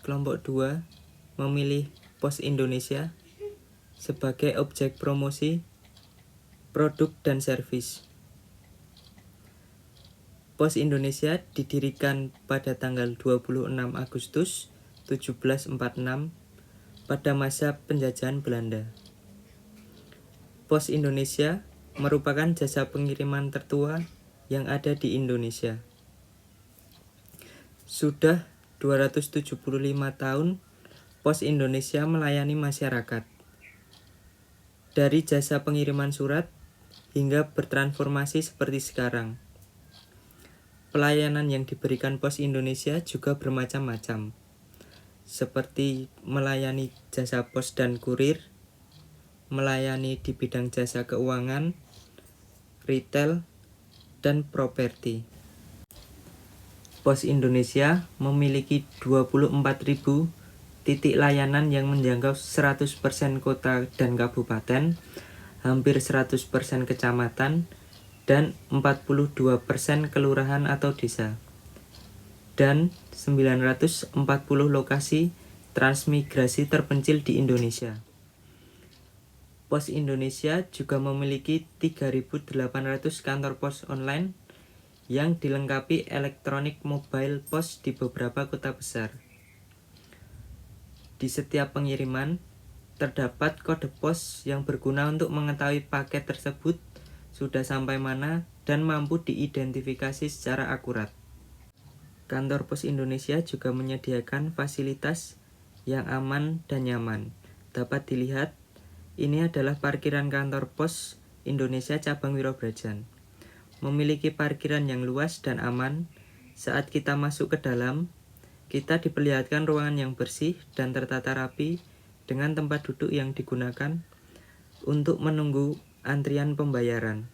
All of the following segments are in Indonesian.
Kelompok 2 memilih Pos Indonesia sebagai objek promosi produk dan servis. Pos Indonesia didirikan pada tanggal 26 Agustus 1746 pada masa penjajahan Belanda. Pos Indonesia merupakan jasa pengiriman tertua yang ada di Indonesia. Sudah 275 tahun Pos Indonesia melayani masyarakat. Dari jasa pengiriman surat hingga bertransformasi seperti sekarang. Pelayanan yang diberikan Pos Indonesia juga bermacam-macam, seperti melayani jasa pos dan kurir, melayani di bidang jasa keuangan, retail, dan properti. Pos Indonesia memiliki 24.000 titik layanan yang menjangkau 100% kota dan kabupaten, hampir 100% kecamatan, dan 42% kelurahan atau desa, dan 940 lokasi transmigrasi terpencil di Indonesia. Pos Indonesia juga memiliki 3.800 kantor pos online yang dilengkapi elektronik mobile pos di beberapa kota besar. Di setiap pengiriman, terdapat kode pos yang berguna untuk mengetahui paket tersebut sudah sampai mana dan mampu diidentifikasi secara akurat. Kantor Pos Indonesia juga menyediakan fasilitas yang aman dan nyaman. Dapat dilihat, ini adalah parkiran kantor Pos Indonesia cabang Wirobrajan. Memiliki parkiran yang luas dan aman. Saat kita masuk ke dalam, kita diperlihatkan ruangan yang bersih dan tertata rapi dengan tempat duduk yang digunakan untuk menunggu antrian pembayaran.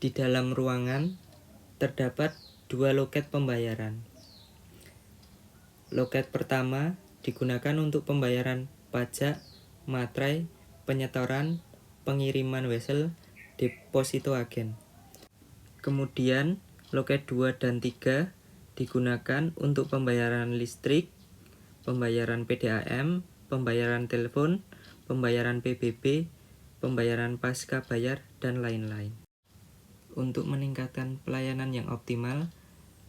Di dalam ruangan terdapat 2 loket pembayaran. Loket pertama digunakan untuk pembayaran pajak, materai, penyetoran, pengiriman wesel, deposito agen. Kemudian loket 2 dan 3 digunakan untuk pembayaran listrik, pembayaran PDAM, pembayaran telepon, pembayaran PBB, pembayaran pasca bayar, dan lain-lain. Untuk meningkatkan pelayanan yang optimal,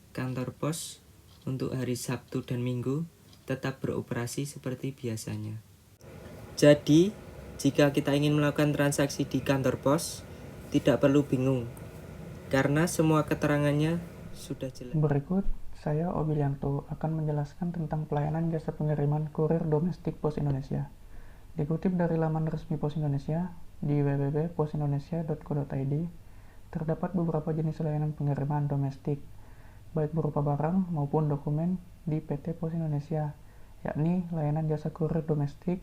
kantor pos untuk hari Sabtu dan Minggu tetap beroperasi seperti biasanya. Jadi, jika kita ingin melakukan transaksi di kantor pos, tidak perlu bingung, karena semua keterangannya sudah jelas. Berikut, saya Obilianto akan menjelaskan tentang pelayanan jasa pengiriman kurir domestik Pos Indonesia. Dikutip dari laman resmi Pos Indonesia di www.posindonesia.co.id, terdapat beberapa jenis layanan pengiriman domestik, baik berupa barang maupun dokumen di PT Pos Indonesia, yakni layanan jasa kurir domestik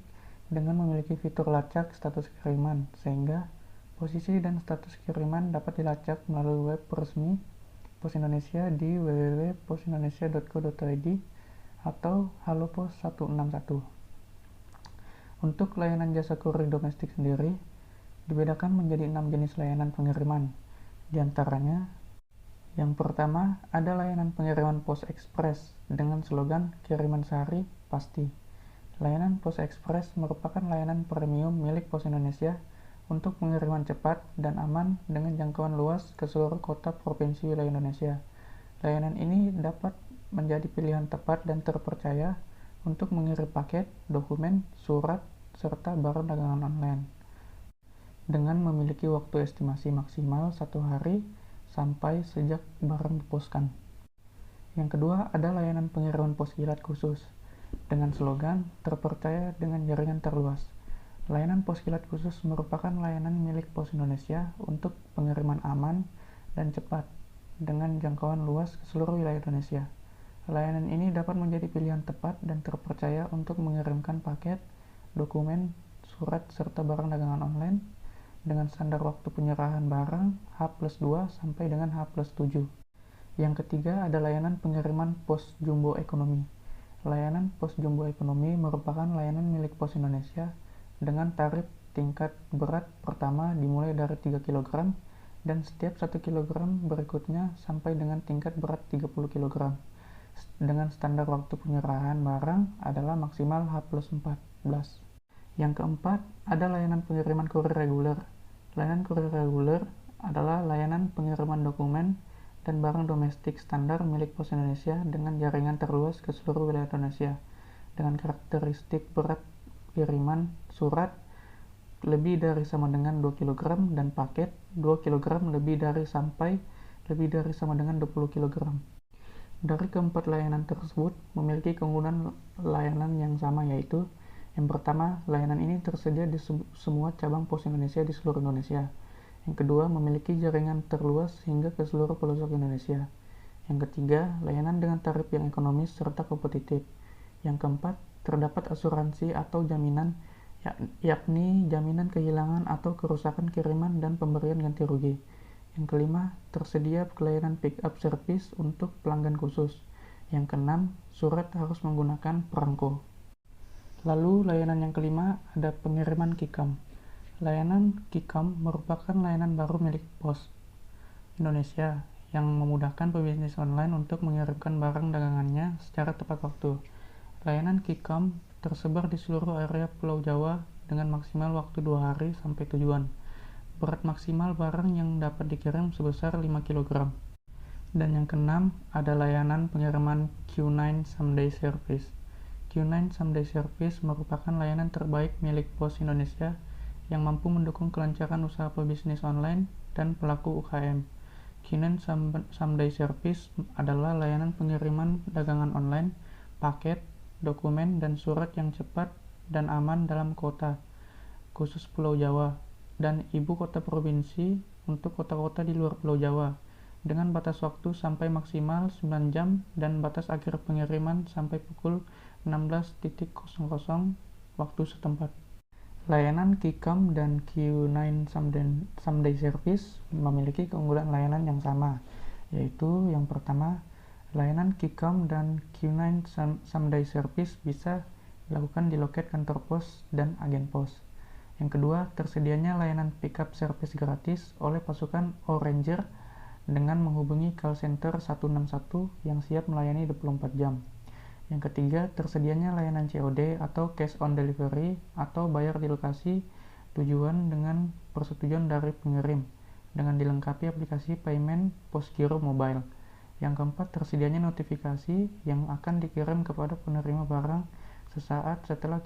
dengan memiliki fitur lacak status kiriman, sehingga posisi dan status kiriman dapat dilacak melalui web resmi Pos Indonesia di www.posindonesia.co.id atau Halo Pos 161. Untuk layanan jasa kurir domestik sendiri, dibedakan menjadi 6 jenis layanan pengiriman. Di antaranya, yang pertama ada layanan pengiriman Pos Ekspres dengan slogan kiriman sehari pasti. Layanan Pos Ekspres merupakan layanan premium milik Pos Indonesia untuk pengiriman cepat dan aman dengan jangkauan luas ke seluruh kota provinsi wilayah Indonesia. Layanan ini dapat menjadi pilihan tepat dan terpercaya untuk mengirim paket, dokumen, surat, serta barang dagangan online. Dengan memiliki waktu estimasi maksimal 1 hari sampai sejak barang diposkan. Yang kedua, ada layanan pengiriman pos kilat khusus dengan slogan terpercaya dengan jaringan terluas. Layanan pos kilat khusus merupakan layanan milik Pos Indonesia untuk pengiriman aman dan cepat dengan jangkauan luas ke seluruh wilayah Indonesia. Layanan ini dapat menjadi pilihan tepat dan terpercaya untuk mengirimkan paket, dokumen, surat, serta barang dagangan online dengan standar waktu penyerahan barang H+2 sampai dengan H+7. Yang ketiga ada layanan pengiriman pos jumbo ekonomi. Layanan pos jumbo ekonomi merupakan layanan milik Pos Indonesia dengan tarif tingkat berat pertama dimulai dari 3 kg dan setiap 1 kg berikutnya sampai dengan tingkat berat 30 kg. Dengan standar waktu penyerahan barang adalah maksimal H+14. Yang keempat, ada layanan pengiriman kurir reguler. Layanan kurir reguler adalah layanan pengiriman dokumen dan barang domestik standar milik Pos Indonesia dengan jaringan terluas ke seluruh wilayah Indonesia dengan karakteristik berat kiriman surat lebih dari sama dengan 2 kg dan paket 2 kg lebih dari sama dengan 20 kg. Dari keempat layanan tersebut memiliki keunggulan layanan yang sama, yaitu yang pertama, layanan ini tersedia di semua cabang Pos Indonesia di seluruh Indonesia. Yang kedua, memiliki jaringan terluas hingga ke seluruh pelosok Indonesia. Yang ketiga, layanan dengan tarif yang ekonomis serta kompetitif. Yang keempat, terdapat asuransi atau jaminan, yakni jaminan kehilangan atau kerusakan kiriman dan pemberian ganti rugi. Yang kelima, tersedia layanan pick-up service untuk pelanggan khusus. Yang keenam, surat harus menggunakan perangko. Lalu, layanan yang kelima ada pengiriman Qcom. Layanan Qcom merupakan layanan baru milik Pos Indonesia yang memudahkan pebisnis online untuk mengirimkan barang dagangannya secara tepat waktu. Layanan Qcom tersebar di seluruh area Pulau Jawa dengan maksimal waktu 2 hari sampai tujuan. Berat maksimal barang yang dapat dikirim sebesar 5 kg. Dan yang keenam, ada layanan pengiriman Q9 Someday Service. Q9 Someday Service merupakan layanan terbaik milik Pos Indonesia yang mampu mendukung kelancaran usaha pebisnis online dan pelaku UKM. Q9 Someday Service adalah layanan pengiriman dagangan online, paket, dokumen, dan surat yang cepat dan aman dalam kota, khusus Pulau Jawa, dan ibu kota provinsi untuk kota-kota di luar Pulau Jawa, dengan batas waktu sampai maksimal 9 jam dan batas akhir pengiriman sampai pukul 16.00 waktu setempat. Layanan Qcom dan Q9 Someday Service memiliki keunggulan layanan yang sama, yaitu yang pertama, layanan Qcom dan Q9 Someday Service bisa dilakukan di loket kantor pos dan agen pos. Yang kedua, tersedianya layanan pick-up service gratis oleh pasukan Oranger dengan menghubungi call center 161 yang siap melayani 24 jam. Yang ketiga, tersedianya layanan COD atau cash on delivery atau bayar di lokasi tujuan dengan persetujuan dari pengirim dengan dilengkapi aplikasi payment Postgiro Mobile. Yang keempat, tersedianya notifikasi yang akan dikirim kepada penerima barang sesaat setelah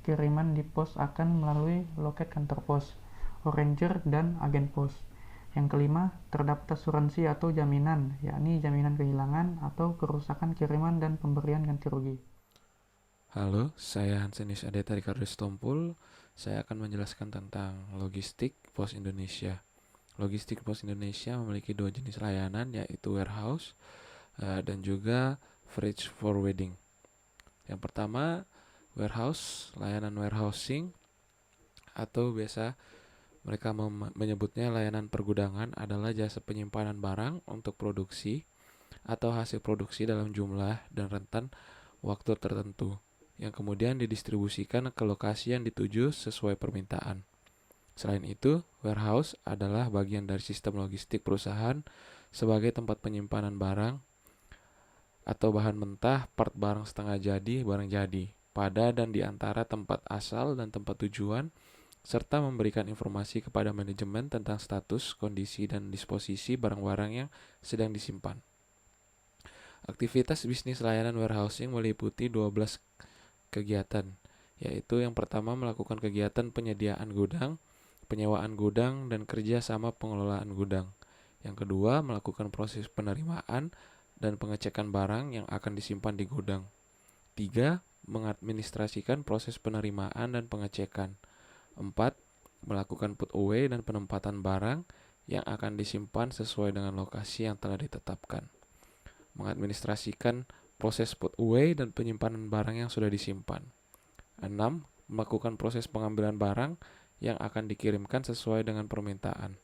kiriman di pos akan melalui loket kantor pos, Oranger, dan agen pos. Yang kelima, terdapat asuransi atau jaminan, yakni jaminan kehilangan atau kerusakan kiriman dan pemberian ganti rugi. Halo, saya Hansenis Adeta Ricardo Stompul. Saya akan menjelaskan tentang logistik Pos Indonesia. Logistik Pos Indonesia memiliki 2 jenis layanan, yaitu warehouse dan juga freight forwarding. Yang pertama, warehouse, layanan warehousing atau biasa mereka menyebutnya layanan pergudangan adalah jasa penyimpanan barang untuk produksi atau hasil produksi dalam jumlah dan rentan waktu tertentu yang kemudian didistribusikan ke lokasi yang dituju sesuai permintaan. Selain itu, warehouse adalah bagian dari sistem logistik perusahaan sebagai tempat penyimpanan barang atau bahan mentah, part barang setengah jadi, barang jadi, pada dan di antara tempat asal dan tempat tujuan, serta memberikan informasi kepada manajemen tentang status, kondisi, dan disposisi barang-barang yang sedang disimpan. Aktivitas bisnis layanan warehousing meliputi 12 kegiatan, yaitu yang pertama melakukan kegiatan penyediaan gudang, penyewaan gudang, dan kerja sama pengelolaan gudang. Yang kedua, melakukan proses penerimaan dan pengecekan barang yang akan disimpan di gudang. 3. Mengadministrasikan proses penerimaan dan pengecekan. 4. Melakukan put away dan penempatan barang yang akan disimpan sesuai dengan lokasi yang telah ditetapkan. Mengadministrasikan proses put away dan penyimpanan barang yang sudah disimpan. 6. Melakukan proses pengambilan barang yang akan dikirimkan sesuai dengan permintaan.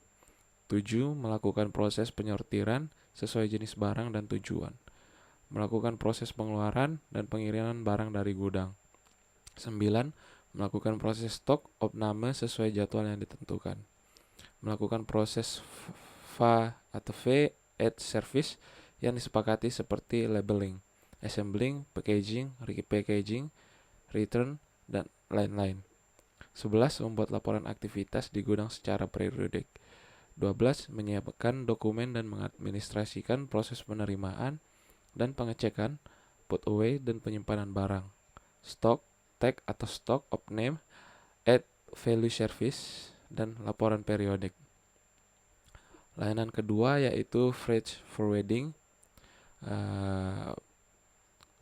7. Melakukan proses penyortiran sesuai jenis barang dan tujuan. Melakukan proses pengeluaran dan pengiriman barang dari gudang. 9. Melakukan proses stok opname sesuai jadwal yang ditentukan. Melakukan proses V at service yang disepakati seperti labeling, assembling, packaging, repackaging, return, dan lain-lain. 11. Membuat laporan aktivitas di gudang secara periodik. 12. Menyiapkan dokumen dan mengadministrasikan proses penerimaan dan pengecekan, put away dan penyimpanan barang. Stock, tag atau stock of name, add value service, dan laporan periodik. Layanan kedua yaitu freight forwarding.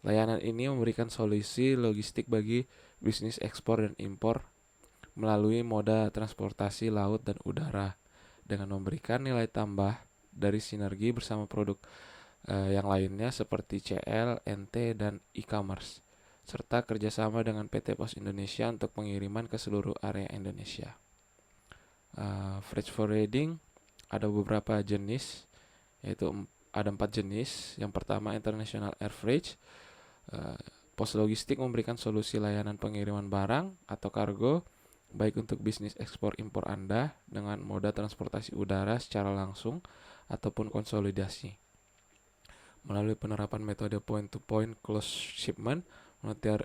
Layanan ini memberikan solusi logistik bagi bisnis ekspor dan impor melalui moda transportasi laut dan udara dengan memberikan nilai tambah dari sinergi bersama produk yang lainnya seperti CL, NT, dan e-commerce, serta kerjasama dengan PT Pos Indonesia untuk pengiriman ke seluruh area Indonesia. Freight forwarding ada beberapa jenis, yaitu ada 4 jenis. Yang pertama, International Air Freight. Pos Logistik memberikan solusi layanan pengiriman barang atau kargo baik untuk bisnis ekspor impor Anda dengan moda transportasi udara secara langsung ataupun konsolidasi. Melalui penerapan metode point-to-point close shipment,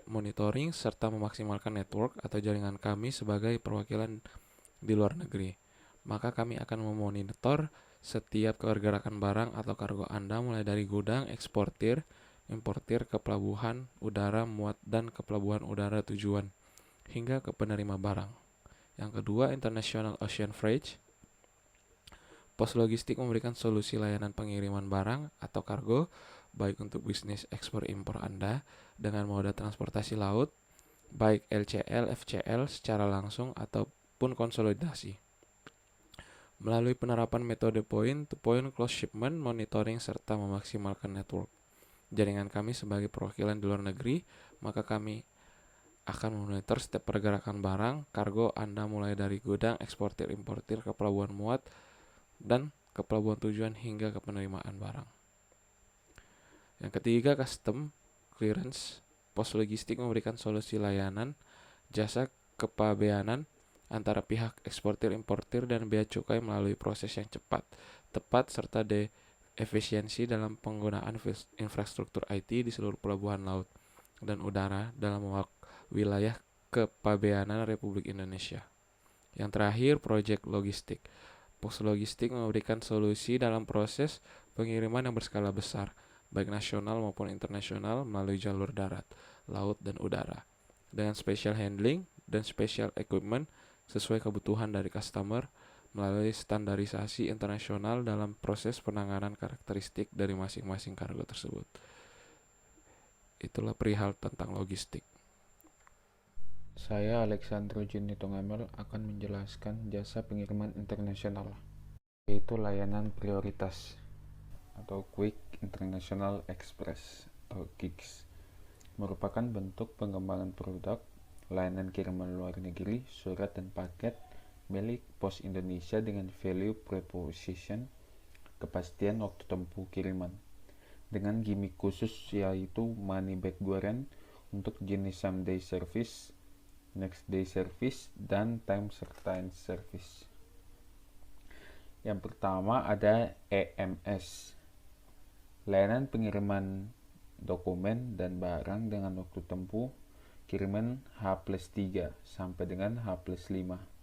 monitoring, serta memaksimalkan network atau jaringan kami sebagai perwakilan di luar negeri, maka kami akan memonitor setiap pergerakan barang atau kargo Anda mulai dari gudang, eksportir, importir ke pelabuhan udara muat dan ke pelabuhan udara tujuan, hingga ke penerima barang. Yang kedua, International Ocean Freight. Pos Logistik memberikan solusi layanan pengiriman barang atau kargo baik untuk bisnis ekspor impor Anda dengan moda transportasi laut, baik LCL, FCL secara langsung ataupun konsolidasi. Melalui penerapan metode point-to-point close shipment, monitoring, serta memaksimalkan network jaringan kami sebagai perwakilan di luar negeri, maka kami akan memonitor setiap pergerakan barang, kargo Anda mulai dari gudang, eksportir, importir ke pelabuhan muat, dan ke pelabuhan tujuan hingga ke penerimaan barang. Yang ketiga, Custom Clearance. Pos Logistik memberikan solusi layanan jasa kepabeanan antara pihak eksportir, importir, dan bea cukai melalui proses yang cepat, tepat, serta efisiensi dalam penggunaan infrastruktur IT di seluruh pelabuhan laut dan udara dalam wilayah kepabeanan Republik Indonesia. Yang terakhir, Project Logistik. Pos Logistik memberikan solusi dalam proses pengiriman yang berskala besar, baik nasional maupun internasional melalui jalur darat, laut, dan udara, dengan special handling dan special equipment sesuai kebutuhan dari customer melalui standarisasi internasional dalam proses penanganan karakteristik dari masing-masing kargo tersebut. Itulah perihal tentang logistik. Saya Alexandro Junito Ngamel akan menjelaskan jasa pengiriman internasional, yaitu layanan prioritas atau Quick International Express atau QIX, merupakan bentuk pengembangan produk layanan kiriman luar negeri, surat dan paket milik Pos Indonesia dengan value proposition, kepastian waktu tempuh kiriman, dengan gimmick khusus yaitu money back guarantee untuk jenis same day service, next day service, dan time certain service. Yang pertama ada EMS, layanan pengiriman dokumen dan barang dengan waktu tempuh kiriman H+3 sampai dengan H+5.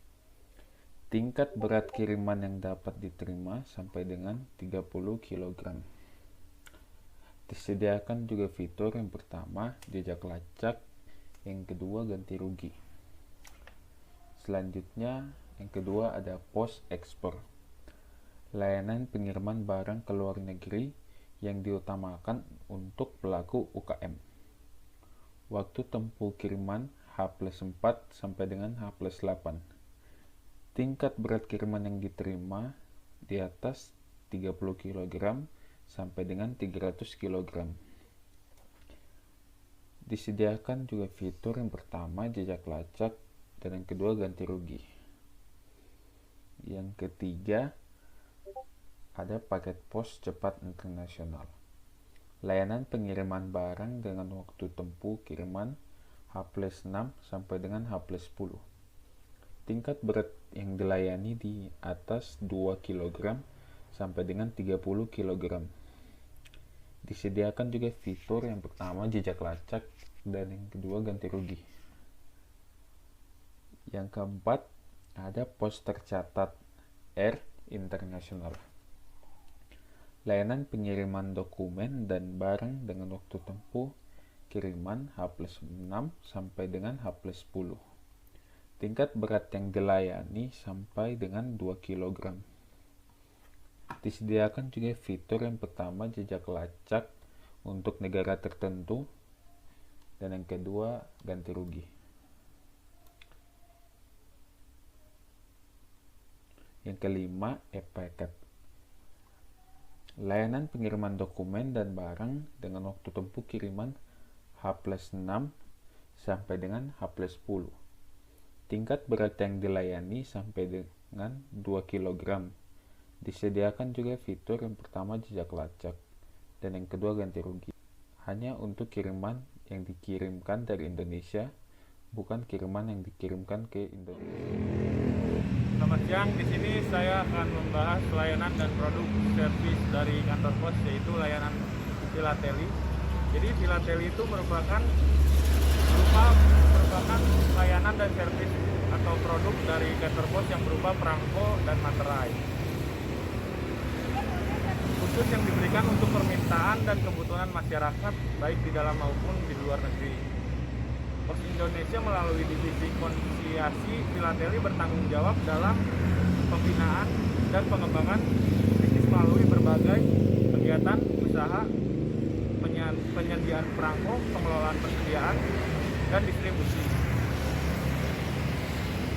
Tingkat berat kiriman yang dapat diterima sampai dengan 30 kg. Disediakan juga fitur yang pertama, jejak lacak, yang kedua ganti rugi. Selanjutnya, yang kedua ada post ekspor, layanan pengiriman barang ke luar negeri yang diutamakan untuk pelaku UKM. Waktu tempuh kiriman H+4 sampai dengan H+8. Tingkat berat kiriman yang diterima di atas 30 kg sampai dengan 300 kg. Disediakan juga fitur yang pertama jejak lacak dan yang kedua ganti rugi. Yang ketiga ada paket pos cepat internasional. Layanan pengiriman barang dengan waktu tempuh kiriman H+6 sampai dengan H+10. Tingkat berat yang dilayani di atas 2 kg sampai dengan 30 kg. Disediakan juga fitur yang pertama jejak lacak dan yang kedua ganti rugi. Yang keempat ada pos tercatat R internasional. Layanan pengiriman dokumen dan barang dengan waktu tempuh kiriman H+6 sampai dengan H+10. Tingkat berat yang dilayani sampai dengan 2 kg. Disediakan juga fitur yang pertama jejak lacak untuk negara tertentu dan yang kedua ganti rugi. Yang kelima e-packet. Layanan pengiriman dokumen dan barang dengan waktu tempuh kiriman H+6 sampai dengan H+10. Tingkat berat yang dilayani sampai dengan 2 kg. Disediakan juga fitur yang pertama jejak lacak dan yang kedua ganti rugi. Hanya untuk kiriman yang dikirimkan dari Indonesia, bukan kiriman yang dikirimkan ke Indonesia. Selamat siang, di sini saya akan membahas layanan dan produk servis dari kantor pos, yaitu layanan filateli. Jadi filateli itu merupakan layanan dan servis atau produk dari kantor pos yang berupa perangko dan materai. Khusus yang diberikan untuk permintaan dan kebutuhan masyarakat baik di dalam maupun di luar negeri. Pos Indonesia melalui divisi konsiasi filateli bertanggung jawab dalam pembinaan dan pengembangan bisnis melalui berbagai kegiatan usaha, penyediaan perangko, pengelolaan persediaan, dan distribusi.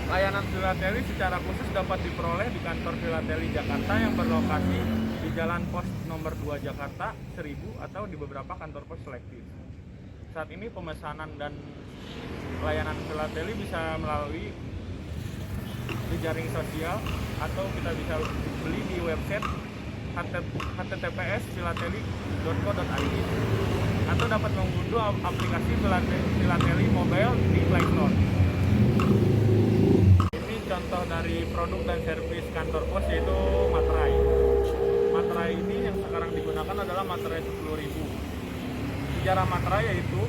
Layanan filateli secara khusus dapat diperoleh di kantor filateli Jakarta yang berlokasi di Jalan Pos nomor 2 Jakarta 1000 atau di beberapa kantor pos selektif. Saat ini pemesanan dan layanan filateli bisa melalui jejaring sosial atau kita bisa beli di website https://filateli.co.id atau dapat mengunduh aplikasi filateli mobile di Play Store. Ini contoh dari produk dan servis kantor pos, yaitu materai. Materai ini yang sekarang digunakan adalah materai 10.000. Sejarah materai yaitu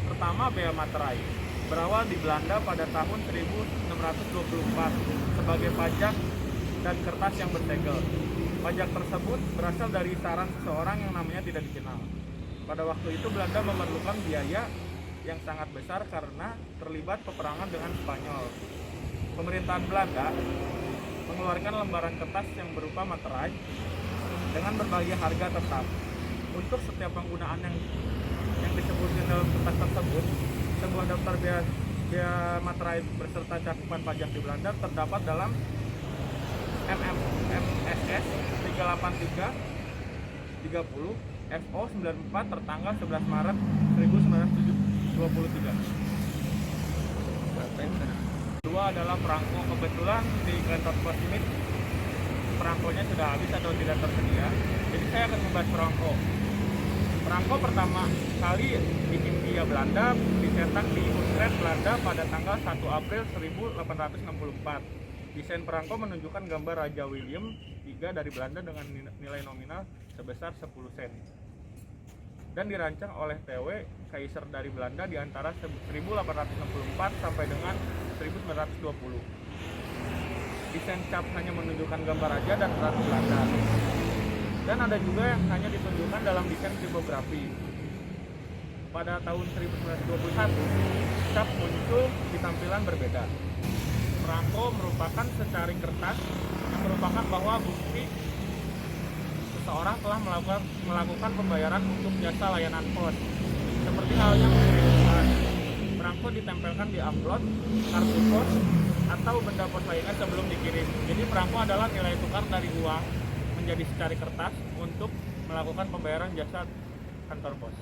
pertama bea materai berawal di Belanda pada tahun 1624 sebagai pajak dan kertas yang bersegel. Pajak tersebut berasal dari saran seseorang yang namanya tidak dikenal. Pada waktu itu Belanda memerlukan biaya yang sangat besar karena terlibat peperangan dengan Spanyol. Pemerintahan Belanda mengeluarkan lembaran kertas yang berupa materai dengan berbagai harga tetap. Untuk setiap penggunaan yang disebutkan dalam kertas tersebut, sebuah daftar bea materai beserta cakupan pajak di Belanda terdapat dalam MSS 383 30 FO 94 tertanggal 11 Maret 1923. Kedua adalah perangko. Kebetulan di kantor pos ini perangkonya sudah habis atau tidak tersedia, jadi saya akan membahas perangko. Perangko pertama kali di Hindia Belanda dicetak di Utrecht, Belanda pada tanggal 1 April 1864. Desain perangko menunjukkan gambar Raja William III dari Belanda dengan nilai nominal sebesar 10 sen. Dan dirancang oleh TW Kaisar dari Belanda di antara 1864 sampai dengan 1920. Desain cap hanya menunjukkan gambar raja dan ratu Belanda. Dan ada juga yang hanya ditunjukkan dalam desain tipografi. Pada tahun 1921, cap muncul di tampilan berbeda. Perangko merupakan secari kertas yang merupakan bahwa bukti seseorang telah melakukan pembayaran untuk jasa layanan pos. Seperti halnya mengirim surat, perangko ditempelkan di amplop, kartu pos, atau benda pos lainnya sebelum dikirim. Jadi perangko adalah nilai tukar dari uang menjadi secari kertas untuk melakukan pembayaran jasa kantor pos.